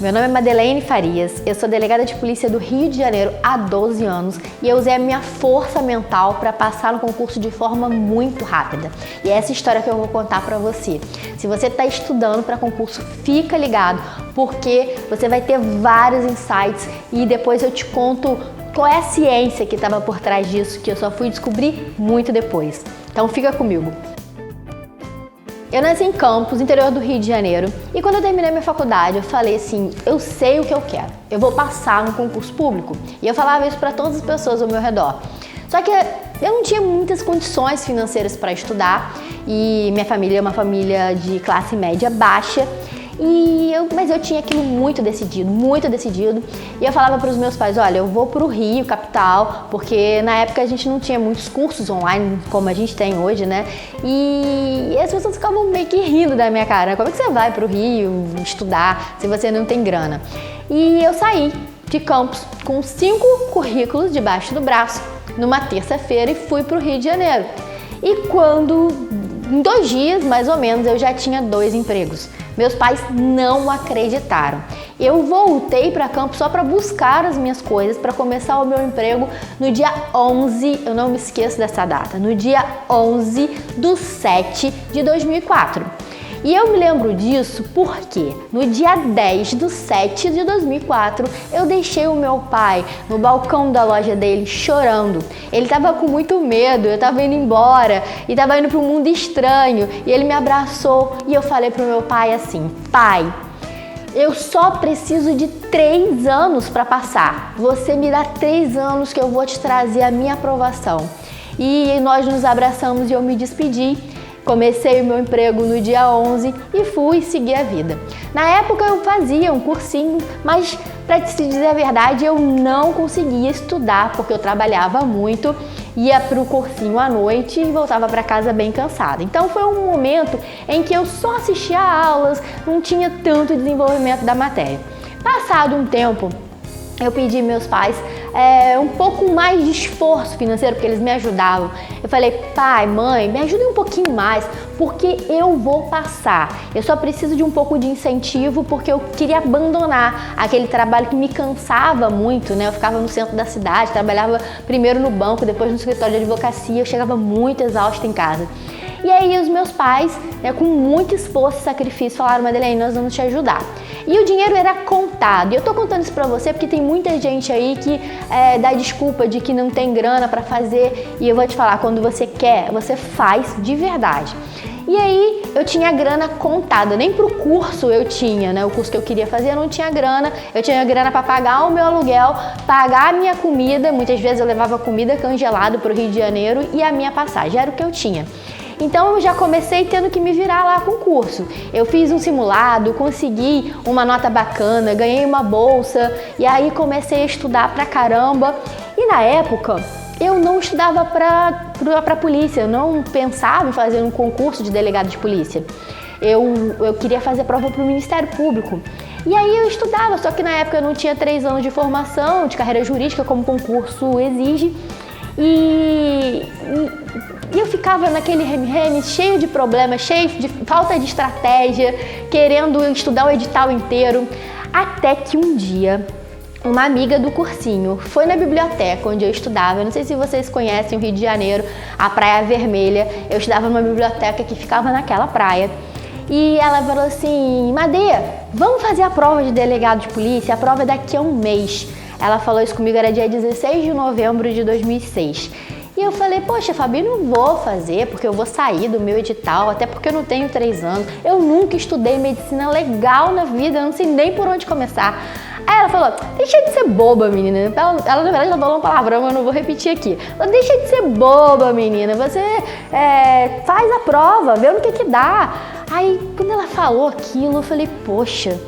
Meu nome é Madeleine Farias, eu sou delegada de polícia do Rio de Janeiro há 12 anos e eu usei a minha força mental para passar no concurso de forma muito rápida. E é essa história que eu vou contar para você. Se você está estudando para concurso, fica ligado, porque você vai ter vários insights e depois eu te conto qual é a ciência que estava por trás disso, que eu só fui descobrir muito depois. Então fica comigo. Eu nasci em Campos, interior do Rio de Janeiro, e quando eu terminei minha faculdade, eu falei assim, eu sei o que eu quero, eu vou passar no concurso público. E eu falava isso para todas as pessoas ao meu redor. Só que eu não tinha muitas condições financeiras para estudar, e minha família é uma família de classe média baixa, mas eu tinha aquilo muito decidido, e eu falava para os meus pais, olha, eu vou para o Rio, capital, porque na época a gente não tinha muitos cursos online como a gente tem hoje, né, e as pessoas ficavam meio que rindo da minha cara, como é que você vai para o Rio estudar se você não tem grana? E eu saí de Campos com 5 currículos debaixo do braço, numa terça-feira, e fui para o Rio de Janeiro. E em 2 dias, mais ou menos, eu já tinha 2 empregos. Meus pais não acreditaram. Eu voltei para Campos só para buscar as minhas coisas, para começar o meu emprego no dia 11, eu não me esqueço dessa data, no dia 11/7 de 2004. E eu me lembro disso porque no dia 10/7 de 2004 eu deixei o meu pai no balcão da loja dele chorando. Ele estava com muito medo, eu estava indo embora e estava indo para um mundo estranho, e ele me abraçou e eu falei para o meu pai assim, pai, eu só preciso de 3 anos para passar, você me dá 3 anos que eu vou te trazer a minha aprovação. E nós nos abraçamos e eu me despedi. Comecei o meu emprego no dia 11 e fui seguir a vida. Na época eu fazia um cursinho, mas para te dizer a verdade, eu não conseguia estudar porque eu trabalhava muito, ia para o cursinho à noite e voltava para casa bem cansada. Então foi um momento em que eu só assistia a aulas, não tinha tanto desenvolvimento da matéria. Passado um tempo, eu pedi meus pais um pouco mais de esforço financeiro, porque eles me ajudavam. Eu falei, pai, mãe, me ajudem um pouquinho mais, porque eu vou passar. Eu só preciso de um pouco de incentivo, porque eu queria abandonar aquele trabalho que me cansava muito, né? Eu ficava no centro da cidade, trabalhava primeiro no banco, depois no escritório de advocacia, eu chegava muito exausta em casa. E aí os meus pais, né, com muito esforço e sacrifício, falaram, Madeleine, nós vamos te ajudar. E o dinheiro era contado. E eu tô contando isso pra você porque tem muita gente aí que dá desculpa de que não tem grana pra fazer. E eu vou te falar, quando você quer, você faz de verdade. E aí eu tinha grana contada, nem pro curso eu tinha, né? O curso que eu queria fazer eu não tinha grana. Eu tinha grana para pagar o meu aluguel, pagar a minha comida. Muitas vezes eu levava comida congelada pro Rio de Janeiro e a minha passagem, era o que eu tinha. Então eu já comecei tendo que me virar lá com o curso. Eu fiz um simulado, consegui uma nota bacana, ganhei uma bolsa e aí comecei a estudar pra caramba. E na época eu não estudava pra polícia, eu não pensava em fazer um concurso de delegado de polícia. Eu queria fazer prova pro Ministério Público. E aí eu estudava, só que na época eu não tinha 3 anos de formação, de carreira jurídica, como o concurso exige. E eu ficava naquele reme-reme, cheio de problemas, cheio de falta de estratégia, querendo estudar o edital inteiro, até que um dia uma amiga do cursinho foi na biblioteca onde eu estudava. Eu não sei se vocês conhecem o Rio de Janeiro, a Praia Vermelha. Eu estudava numa biblioteca que ficava naquela praia. E ela falou assim, Madê, vamos fazer a prova de delegado de polícia, a prova é daqui a um mês. Ela falou isso comigo, era dia 16 de novembro de 2006. E eu falei, poxa, Fabi, não vou fazer, porque eu vou sair do meu edital, até porque eu não tenho 3 anos. Eu nunca estudei medicina legal na vida, eu não sei nem por onde começar. Aí ela falou, deixa de ser boba, menina. Ela na verdade, ela falou um palavrão, eu não vou repetir aqui. Ela, deixa de ser boba, menina. Você faz a prova, vê no que dá. Aí, quando ela falou aquilo, eu falei, poxa,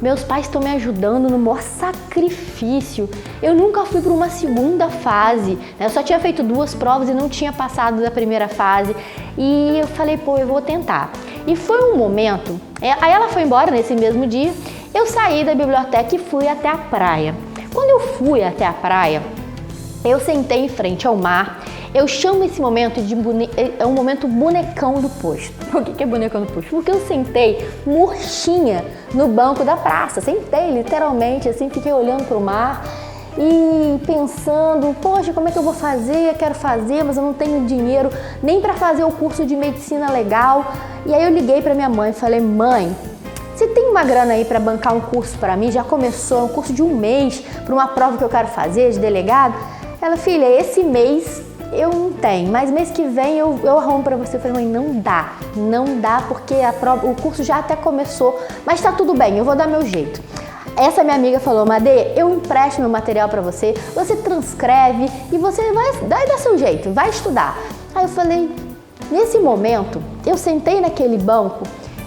meus pais estão me ajudando no maior sacrifício. Eu nunca fui para uma segunda fase, né? Eu só tinha feito 2 provas e não tinha passado da primeira fase. E eu falei, pô, eu vou tentar. E foi um momento, aí ela foi embora nesse mesmo dia, eu saí da biblioteca e fui até a praia. Quando eu fui até a praia, eu sentei em frente ao mar Eu chamo esse momento de é um momento bonecão do posto. Por que é bonecão do posto? Porque eu sentei murchinha no banco da praça. Sentei literalmente, assim, fiquei olhando para o mar e pensando, poxa, como é que eu vou fazer? Eu quero fazer, mas eu não tenho dinheiro nem para fazer o curso de medicina legal. E aí eu liguei para minha mãe e falei, mãe, você tem uma grana aí para bancar um curso para mim? Já começou, um curso de 1 mês para uma prova que eu quero fazer de delegado. Ela, filha, esse mês eu não tenho, mas mês que vem eu arrumo para você. Eu falei, mãe, não dá porque a prova, o curso já até começou, mas tá tudo bem, eu vou dar meu jeito. Essa minha amiga falou, Madê, eu empresto meu material para você, você transcreve e você vai dar seu jeito, vai estudar. Aí eu falei, nesse momento, eu sentei naquele banco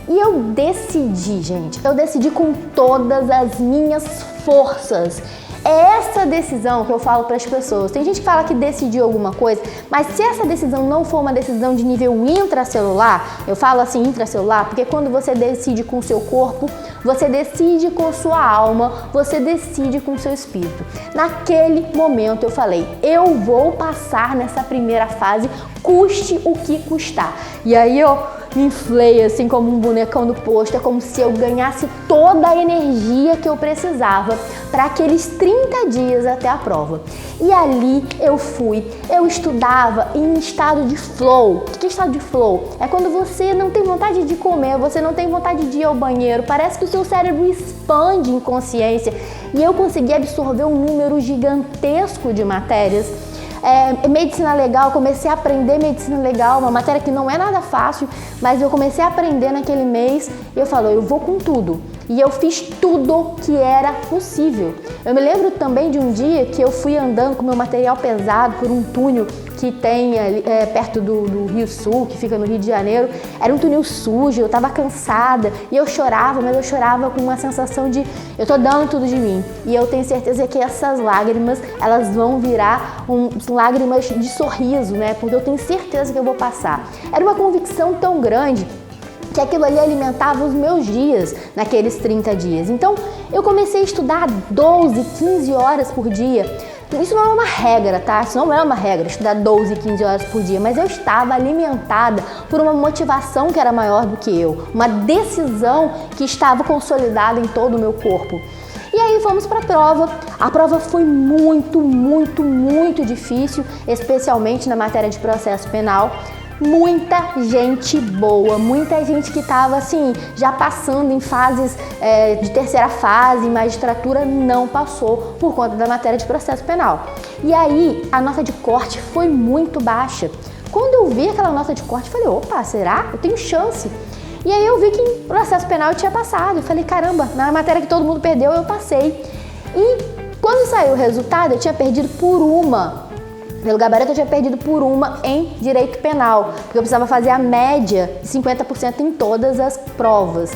e eu decidi, gente, eu decidi com todas as minhas forças. É essa decisão que eu falo para as pessoas. Tem gente que fala que decidiu alguma coisa, mas se essa decisão não for uma decisão de nível intracelular, eu falo assim intracelular, porque quando você decide com o seu corpo, você decide com sua alma, você decide com o seu espírito. Naquele momento eu falei, eu vou passar nessa primeira fase, custe o que custar. E aí eu me inflei assim como um bonecão do posto, é como se eu ganhasse toda a energia que eu precisava para aqueles 30 dias até a prova. E ali eu estudava em estado de flow. O que é estado de flow? É quando você não tem vontade de comer, você não tem vontade de ir ao banheiro, parece que o seu cérebro expande em consciência e eu consegui absorver um número gigantesco de matérias. Medicina legal, comecei a aprender medicina legal, uma matéria que não é nada fácil, mas eu comecei a aprender naquele mês e eu falo, eu vou com tudo. E eu fiz tudo que era possível. Eu me lembro também de um dia que eu fui andando com meu material pesado por um túnel que tem perto do Rio Sul, que fica no Rio de Janeiro. Era um túnel sujo, eu estava cansada e eu chorava, mas eu chorava com uma sensação de eu tô dando tudo de mim. E eu tenho certeza que essas lágrimas, elas vão virar lágrimas de sorriso, né? Porque eu tenho certeza que eu vou passar. Era uma convicção tão grande que aquilo ali alimentava os meus dias naqueles 30 dias. Então, eu comecei a estudar 12, 15 horas por dia. Isso não é uma regra, tá? Isso não é uma regra, estudar 12, 15 horas por dia, mas eu estava alimentada por uma motivação que era maior do que eu, uma decisão que estava consolidada em todo o meu corpo. E aí fomos para a prova. A prova foi muito, muito, muito difícil, especialmente na matéria de processo penal. Muita gente boa, muita gente que estava assim, já passando em fases de terceira fase, magistratura, não passou por conta da matéria de processo penal. E aí a nota de corte foi muito baixa. Quando eu vi aquela nota de corte, eu falei, opa, será? Eu tenho chance. E aí eu vi que em processo penal eu tinha passado. Eu falei, caramba, na matéria que todo mundo perdeu, eu passei. E quando saiu o resultado, eu tinha perdido por uma. Pelo gabarito eu tinha perdido por uma em direito penal, porque eu precisava fazer a média de 50% em todas as provas.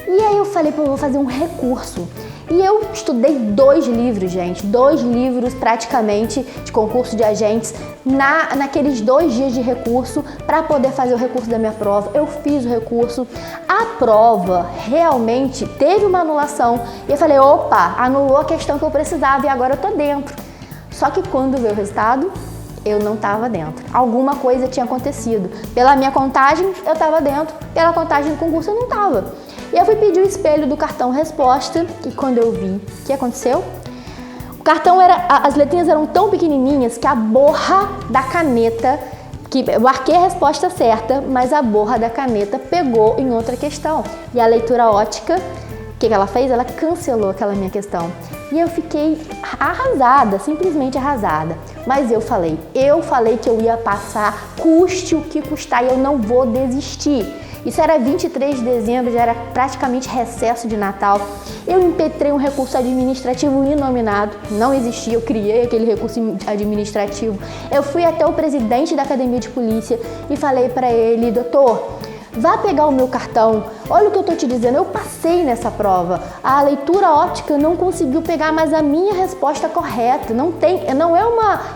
E aí eu falei, pô, eu vou fazer um recurso. E eu estudei 2 livros, gente, 2 livros praticamente de concurso de agentes naqueles 2 dias de recurso para poder fazer o recurso da minha prova. Eu fiz o recurso, a prova realmente teve uma anulação e eu falei, opa, anulou a questão que eu precisava e agora eu tô dentro. Só que quando veio o resultado, eu não estava dentro. Alguma coisa tinha acontecido. Pela minha contagem, eu estava dentro. Pela contagem do concurso, eu não estava. E eu fui pedir o espelho do cartão resposta. E quando eu vi, o que aconteceu? O cartão as letrinhas eram tão pequenininhas que a borra da caneta, que eu marquei a resposta certa, mas a borra da caneta pegou em outra questão. E a leitura ótica, o que ela fez? Ela cancelou aquela minha questão. E eu fiquei arrasada, simplesmente arrasada. Mas eu falei que eu ia passar, custe o que custar, e eu não vou desistir. Isso era 23 de dezembro, já era praticamente recesso de Natal. Eu impetrei um recurso administrativo inominado, não existia, eu criei aquele recurso administrativo. Eu fui até o presidente da academia de polícia e falei para ele, doutor, vá pegar o meu cartão, olha o que eu tô te dizendo, eu passei nessa prova, a leitura óptica não conseguiu pegar mais a minha resposta correta,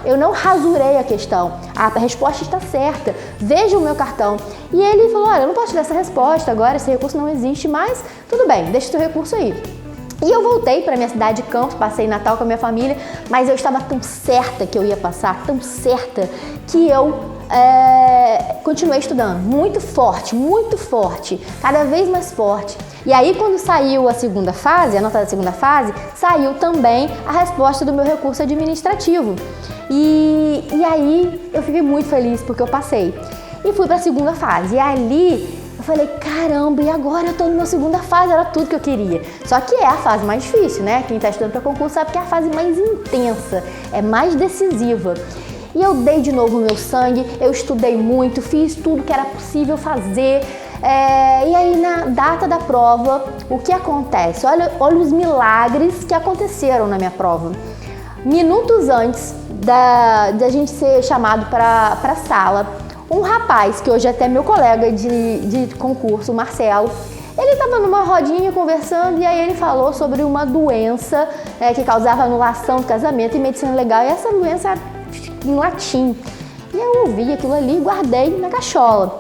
eu não rasurei a questão, a resposta está certa, veja o meu cartão. E ele falou, olha, eu não posso te dar essa resposta agora, esse recurso não existe, mas tudo bem, deixa o seu recurso aí. E eu voltei para minha cidade de Campos, passei Natal com a minha família, mas eu estava tão certa que eu ia passar, tão certa, que eu continuei estudando, muito forte, cada vez mais forte. E aí quando saiu a segunda fase, a nota da segunda fase, saiu também a resposta do meu recurso administrativo. E aí eu fiquei muito feliz porque eu passei. E fui para a segunda fase, e ali eu falei, caramba, e agora eu tô na minha segunda fase, era tudo que eu queria. Só que é a fase mais difícil, né? Quem tá estudando para concurso sabe que é a fase mais intensa, é mais decisiva. E eu dei de novo o meu sangue, eu estudei muito, fiz tudo que era possível fazer. E aí na data da prova, o que acontece? Olha os milagres que aconteceram na minha prova. Minutos antes da gente ser chamado para a sala, um rapaz, que hoje é até meu colega de concurso, o Marcelo, ele estava numa rodinha conversando e aí ele falou sobre uma doença que causava anulação do casamento em medicina legal, e essa doença era em latim. E eu ouvi aquilo ali e guardei na cachola.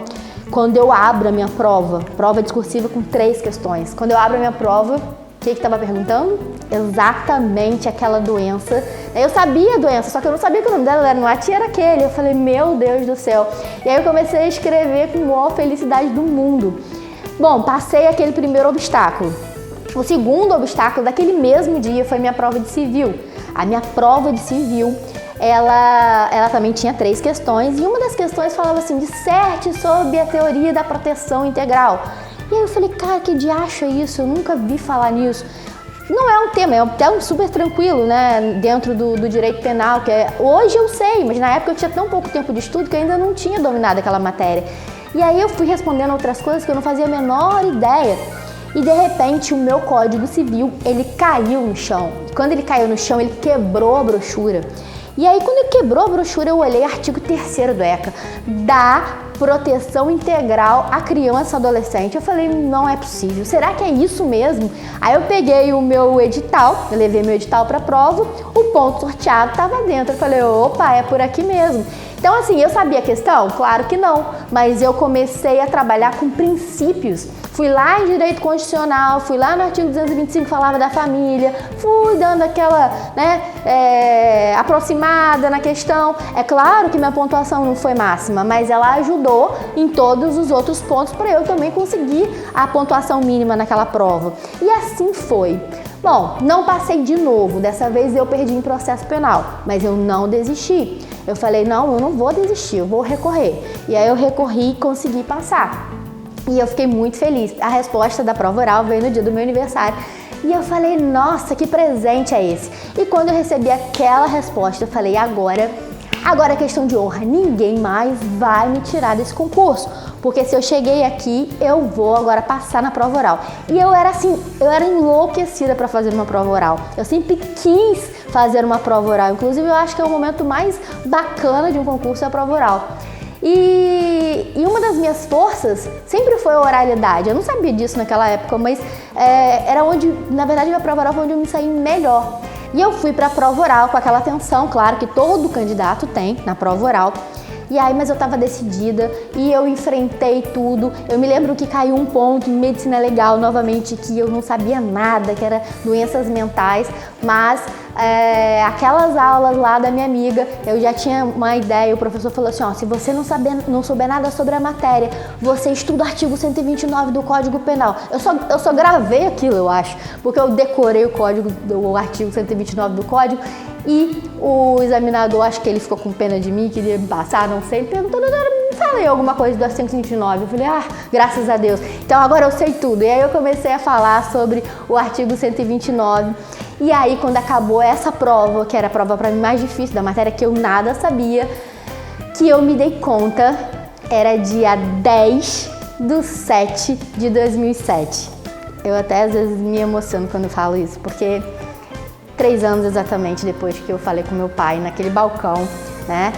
Quando eu abro a minha prova discursiva com 3 questões, quando eu abro a minha prova, o que estava perguntando? Exatamente aquela doença. Eu sabia a doença, só que eu não sabia que o nome dela era no latim, era aquele. Eu falei, meu Deus do céu. E aí eu comecei a escrever com a maior felicidade do mundo. Bom, passei aquele primeiro obstáculo. O segundo obstáculo daquele mesmo dia foi minha prova de civil. A minha prova de civil, ela também tinha 3 questões, e uma das questões falava assim, disserte sobre a teoria da proteção integral. E aí eu falei, cara, que diacho é isso? Eu nunca vi falar nisso. Não é um tema, é um tema super tranquilo, né, dentro do direito penal, que hoje eu sei, mas na época eu tinha tão pouco tempo de estudo que eu ainda não tinha dominado aquela matéria. E aí eu fui respondendo outras coisas que eu não fazia a menor ideia. E de repente o meu Código Civil, ele caiu no chão. Quando ele caiu no chão, ele quebrou a brochura. E aí quando ele quebrou a brochura, eu olhei artigo 3º do ECA, da proteção integral à criança e adolescente. Eu falei, não é possível, será que é isso mesmo? Aí eu peguei o meu edital, eu levei meu edital para a prova, o ponto sorteado estava dentro. Eu falei, opa, é por aqui mesmo. Então assim, eu sabia a questão? Claro que não, mas eu comecei a trabalhar com princípios. Fui lá em direito constitucional, fui lá no artigo 225 que falava da família, fui dando aquela, aproximada na questão. É claro que minha pontuação não foi máxima, mas ela ajudou em todos os outros pontos para eu também conseguir a pontuação mínima naquela prova. E assim foi. Bom, não passei de novo, dessa vez eu perdi em processo penal, mas eu não desisti. Eu falei, não, eu não vou desistir, eu vou recorrer. E aí eu recorri e consegui passar. E eu fiquei muito feliz. A resposta da prova oral veio no dia do meu aniversário. E eu falei, nossa, que presente é esse? E quando eu recebi aquela resposta, eu falei, agora é questão de honra. Ninguém mais vai me tirar desse concurso. Porque se eu cheguei aqui, eu vou agora passar na prova oral. E eu era enlouquecida para fazer uma prova oral. Eu sempre quis fazer uma prova oral. Inclusive, eu acho que é o momento mais bacana de um concurso, é a prova oral. E uma das minhas forças sempre foi a oralidade. Eu não sabia disso naquela época, mas era onde, na verdade, minha prova oral foi onde eu me saí melhor. E eu fui para a prova oral com aquela atenção, claro, que todo candidato tem na prova oral. E aí, mas eu estava decidida e eu enfrentei tudo. Eu me lembro que caiu um ponto em medicina legal, novamente, que eu não sabia nada, que era doenças mentais, mas aquelas aulas lá da minha amiga, eu já tinha uma ideia. O professor falou assim, ó, se você não souber nada sobre a matéria, você estuda o artigo 129 do Código Penal. Eu só gravei aquilo, eu acho, porque eu decorei o artigo 129 do Código. E o examinador, acho que ele ficou com pena de mim, queria me passar, não sei, ele perguntou, falei alguma coisa do artigo 129, eu falei, graças a Deus, então agora eu sei tudo. E aí eu comecei a falar sobre o artigo 129, e aí quando acabou essa prova, que era a prova para mim mais difícil da matéria, que eu nada sabia, que eu me dei conta, era dia 10/7/2007. Eu até às vezes me emociono quando eu falo isso, porque 3 anos exatamente depois que eu falei com meu pai naquele balcão, né?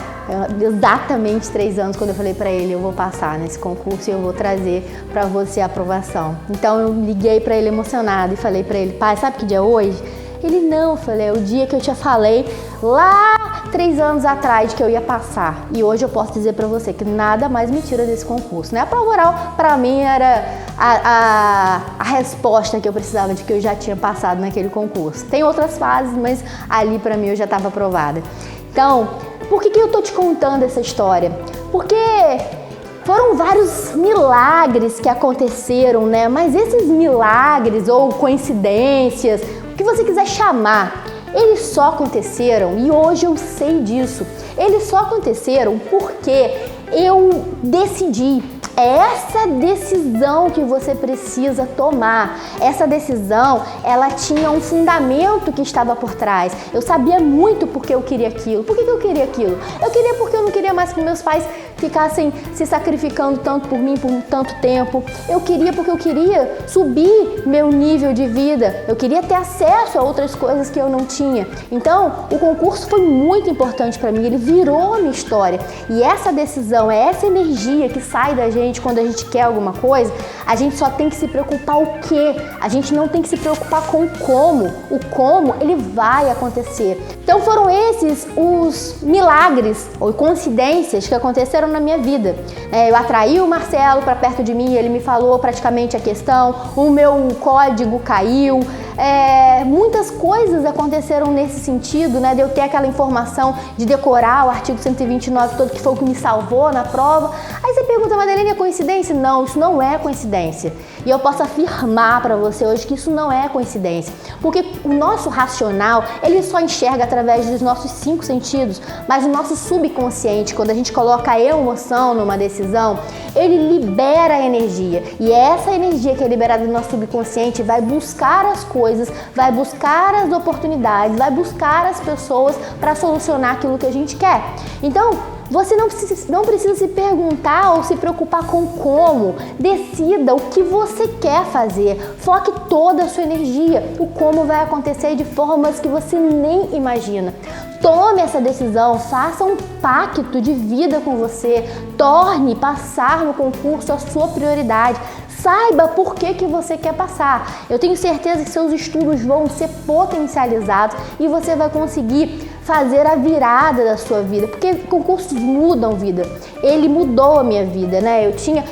Exatamente 3 anos quando eu falei para ele, eu vou passar nesse concurso e eu vou trazer para você a aprovação. Então eu liguei para ele emocionada e falei para ele, pai, sabe que dia é hoje? Ele, não, eu falei, é o dia que eu te falei lá 3 anos atrás que eu ia passar. E hoje eu posso dizer pra você que nada mais me tira desse concurso, né? A prova oral, pra mim, era a resposta que eu precisava de que eu já tinha passado naquele concurso. Tem outras fases, mas ali pra mim eu já estava aprovada. Então, por que eu tô te contando essa história? Porque foram vários milagres que aconteceram, né? Mas esses milagres ou coincidências, o que você quiser chamar, eles só aconteceram, e hoje eu sei disso, eles só aconteceram porque eu decidi. É essa decisão que você precisa tomar. Essa decisão, ela tinha um fundamento que estava por trás. Eu sabia muito porque eu queria aquilo. Por que eu queria aquilo? Eu queria porque eu não queria mais que meus pais ficassem se sacrificando tanto por mim por tanto tempo. Eu queria porque eu queria subir meu nível de vida. Eu queria ter acesso a outras coisas que eu não tinha. Então, o concurso foi muito importante para mim. Ele virou a minha história. E essa decisão, essa energia que sai da gente quando a gente quer alguma coisa, a gente só tem que se preocupar o quê? A gente não tem que se preocupar com o como. O como, ele vai acontecer. Então foram esses os milagres ou coincidências que aconteceram na minha vida. Eu atraí o Marcelo para perto de mim, ele me falou praticamente a questão, o meu código caiu, muitas coisas aconteceram nesse sentido, né, de eu ter aquela informação de decorar o artigo 129 todo, que foi o que me salvou na prova. Aí você pergunta, Madeleine, é coincidência? Não, isso não é coincidência. E eu posso afirmar para você hoje que isso não é coincidência, porque o nosso racional, ele só enxerga através dos nossos 5 sentidos, mas o nosso subconsciente, quando a gente coloca a emoção numa decisão, ele libera energia, e essa energia que é liberada do nosso subconsciente vai buscar as coisas, vai buscar as oportunidades, vai buscar as pessoas para solucionar aquilo que a gente quer. Então, você não precisa se perguntar ou se preocupar com como. Decida o que você quer fazer. Foque toda a sua energia. O como vai acontecer de formas que você nem imagina. Tome essa decisão, faça um pacto de vida com você. Torne passar no concurso a sua prioridade. Saiba por que você quer passar. Eu tenho certeza que seus estudos vão ser potencializados e você vai conseguir fazer a virada da sua vida, porque concursos mudam vida. Ele mudou a minha vida, né?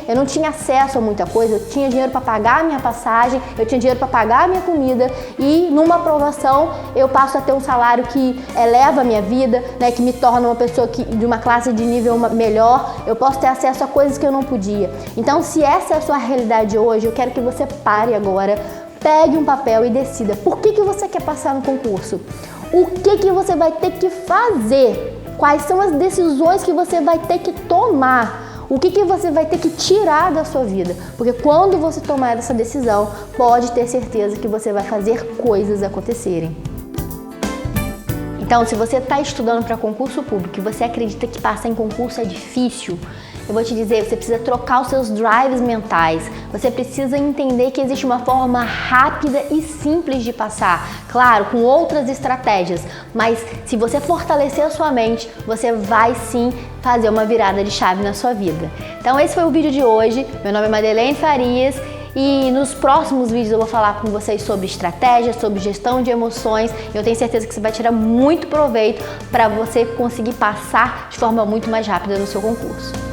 Eu não tinha acesso a muita coisa, eu tinha dinheiro para pagar a minha passagem, eu tinha dinheiro para pagar a minha comida, e numa aprovação eu passo a ter um salário que eleva a minha vida, né? Que me torna uma pessoa de uma classe de nível melhor. Eu posso ter acesso a coisas que eu não podia. Então, se essa é a sua realidade hoje, eu quero que você pare agora, pegue um papel e decida por que você quer passar no concurso. O que você vai ter que fazer? Quais são as decisões que você vai ter que tomar? O que você vai ter que tirar da sua vida? Porque quando você tomar essa decisão, pode ter certeza que você vai fazer coisas acontecerem. Então, se você está estudando para concurso público e você acredita que passar em concurso é difícil, eu vou te dizer, você precisa trocar os seus drives mentais. Você precisa entender que existe uma forma rápida e simples de passar. Claro, com outras estratégias, mas se você fortalecer a sua mente, você vai sim fazer uma virada de chave na sua vida. Então esse foi o vídeo de hoje. Meu nome é Madeleine Farias. E nos próximos vídeos eu vou falar com vocês sobre estratégias, sobre gestão de emoções. Eu tenho certeza que você vai tirar muito proveito para você conseguir passar de forma muito mais rápida no seu concurso.